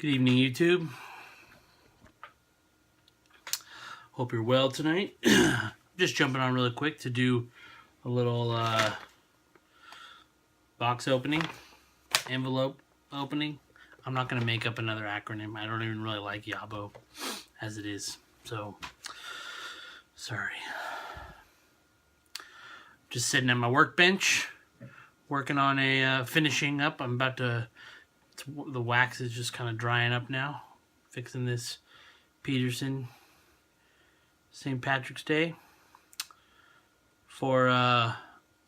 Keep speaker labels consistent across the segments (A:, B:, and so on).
A: Good evening, YouTube. Hope you're well tonight. Just jumping on really quick to do a little box opening, envelope opening. I'm not going to make up another acronym. I don't even really like YABO as it is. So, sorry. Just sitting at my workbench, working on a finishing up. I'm about to... The wax is just kind of drying up now. Fixing this Peterson St. Patrick's Day for a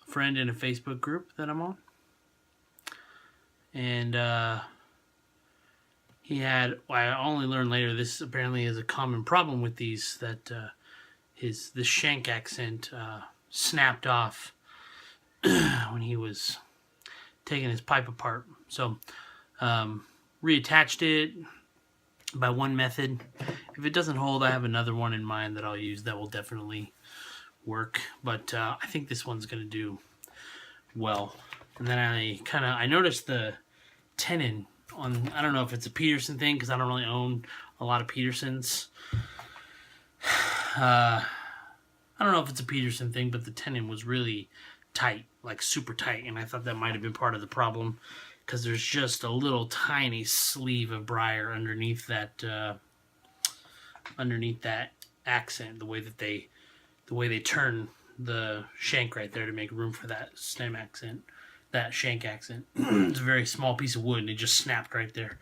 A: friend in a Facebook group that I'm on. And he had, well, I only learned later, this apparently is a common problem with these, that the shank accent snapped off when he was taking his pipe apart. So reattached it by one method. If it doesn't hold, I have another one in mind that I'll use that will definitely work. But I think this one's going to do well. And then I noticed the tenon on, I don't know if it's a Peterson thing because I don't really own a lot of Petersons. I don't know if it's a Peterson thing, but the tenon was really tight, like super tight. And I thought that might have been part of the problem, because there's just a little tiny sleeve of briar underneath that accent. The way they turn the shank right there to make room for that stem accent, that shank accent. It's a very small piece of wood, and it just snapped right there.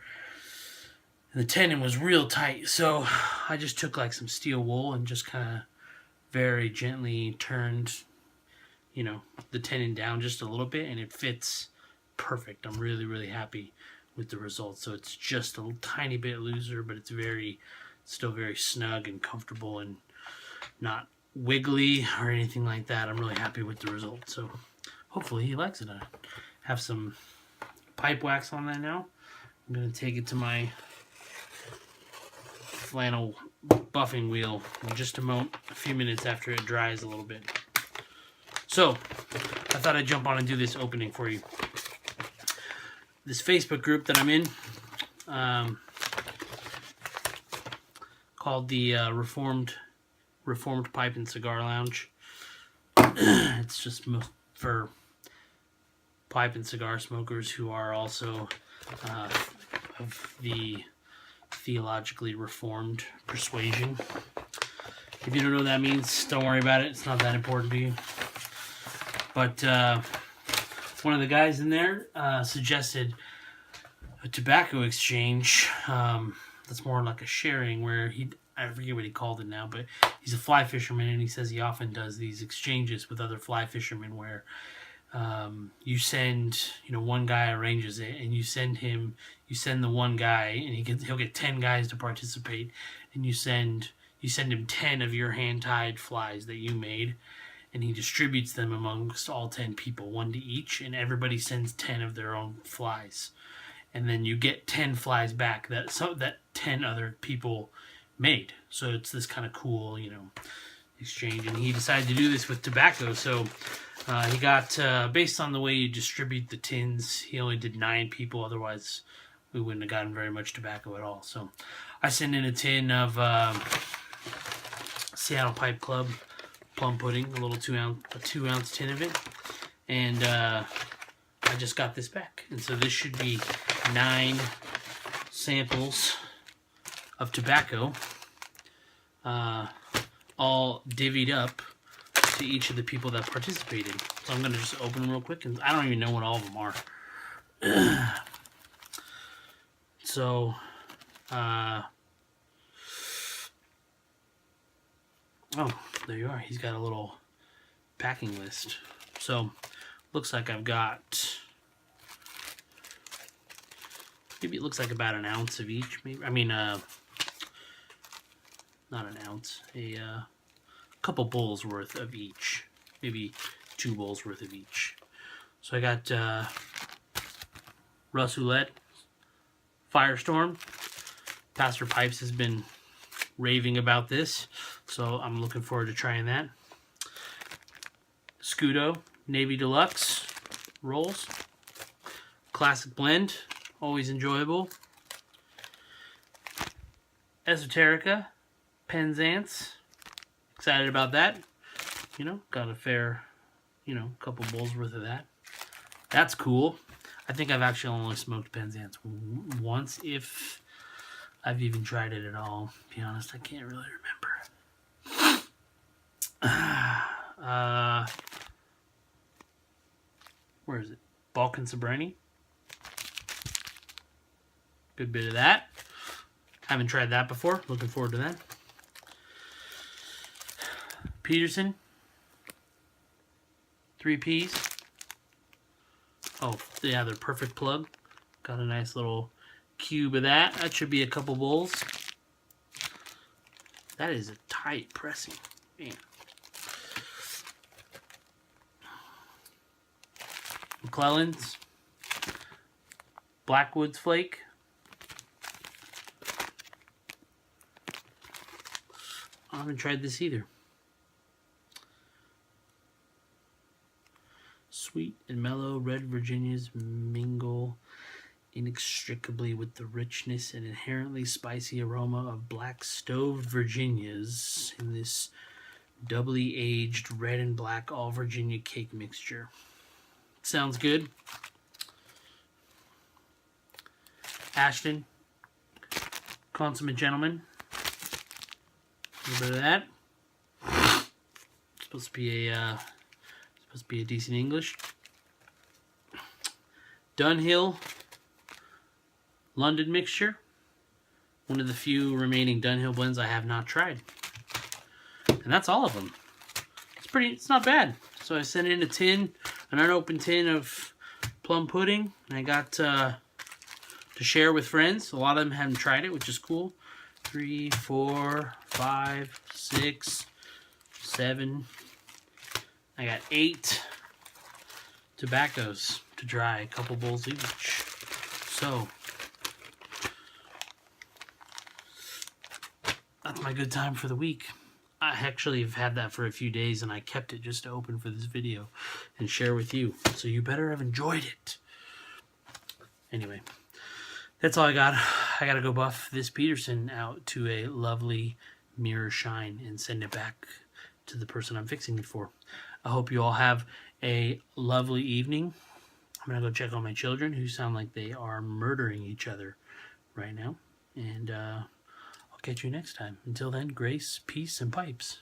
A: And the tenon was real tight, so I just took like some steel wool and just kind of very gently turned, the tenon down just a little bit, and it fits perfect. I'm really, really happy with the results. So it's just a tiny bit looser, but it's still very snug and comfortable and not wiggly or anything like that. I'm really happy with the results. So hopefully he likes it. I have some pipe wax on that now. I'm going to take it to my flannel buffing wheel in just a few minutes after it dries a little bit. So I thought I'd jump on and do this opening for you. This Facebook group that I'm in, called the Reformed Pipe and Cigar Lounge. It's just for pipe and cigar smokers who are also of the theologically reformed persuasion. If you don't know what that means, don't worry about it. It's not that important to you. But one of the guys in there suggested a tobacco exchange that's more like a sharing, where I forget what he called it now, but he's a fly fisherman, and he says he often does these exchanges with other fly fishermen where you send, one guy arranges it, and you send the one guy, and he'll get 10 guys to participate, and you send him 10 of your hand-tied flies that you made, and he distributes them amongst all 10 people, one to each, and everybody sends 10 of their own flies. And then you get 10 flies back that 10 other people made. So it's this kind of cool, exchange. And he decided to do this with tobacco. So he got, based on the way you distribute the tins, he only did 9 people. Otherwise, we wouldn't have gotten very much tobacco at all. So I sent in a tin of Seattle Pipe Club plum pudding, a little 2-ounce tin of it, and I just got this back. And so this should be 9 samples of tobacco, all divvied up to each of the people that participated. So I'm going to just open them real quick, and I don't even know what all of them are. So, oh, there you are. He's got a little packing list. So, looks like I've got, maybe it looks like about an ounce of each. Maybe, not an ounce, a couple bowls worth of each. Maybe 2 bowls worth of each. So I got Russ Ouellette, Firestorm. Pastor Pipes has been raving about this, so I'm looking forward to trying that. Scudo Navy Deluxe rolls. Classic blend, always enjoyable. Esoterica Penzance. Excited about that. You know, got a fair, you know, couple bowls worth of that. That's cool. I think I've actually only smoked Penzance once, if I've even tried it at all. To be honest, I can't really remember. Where is it? Balkan Sobrani. Good bit of that. Haven't tried that before. Looking forward to that. Peterson. 3 Ps. Oh, yeah, they're perfect plug. Got a nice little cube of that. That should be a couple bowls. That is a tight pressing. Man. McClellan's. Blackwoods Flake. I haven't tried this either. Sweet and mellow red Virginias mingle inextricably with the richness and inherently spicy aroma of black stove Virginias in this doubly aged red and black all Virginia cake mixture. Sounds good. Ashton, Consummate Gentleman. A little bit of that. Supposed to be a decent English. Dunhill London Mixture. One of the few remaining Dunhill blends I have not tried. And that's all of them. It's not bad. So I sent in a tin, an unopened tin of plum pudding. And I got to share with friends. A lot of them haven't tried it, which is cool. 3, 4, 5, 6, 7. I got 8 tobaccos to dry, a couple bowls each. So that's my good time for the week. I actually have had that for a few days, and I kept it just to open for this video and share with you. So you better have enjoyed it. Anyway, that's all I got. I gotta go buff this Peterson out to a lovely mirror shine and send it back to the person I'm fixing it for. I hope you all have a lovely evening. I'm going to go check on my children, who sound like they are murdering each other right now. And I'll catch you next time. Until then, grace, peace, and pipes.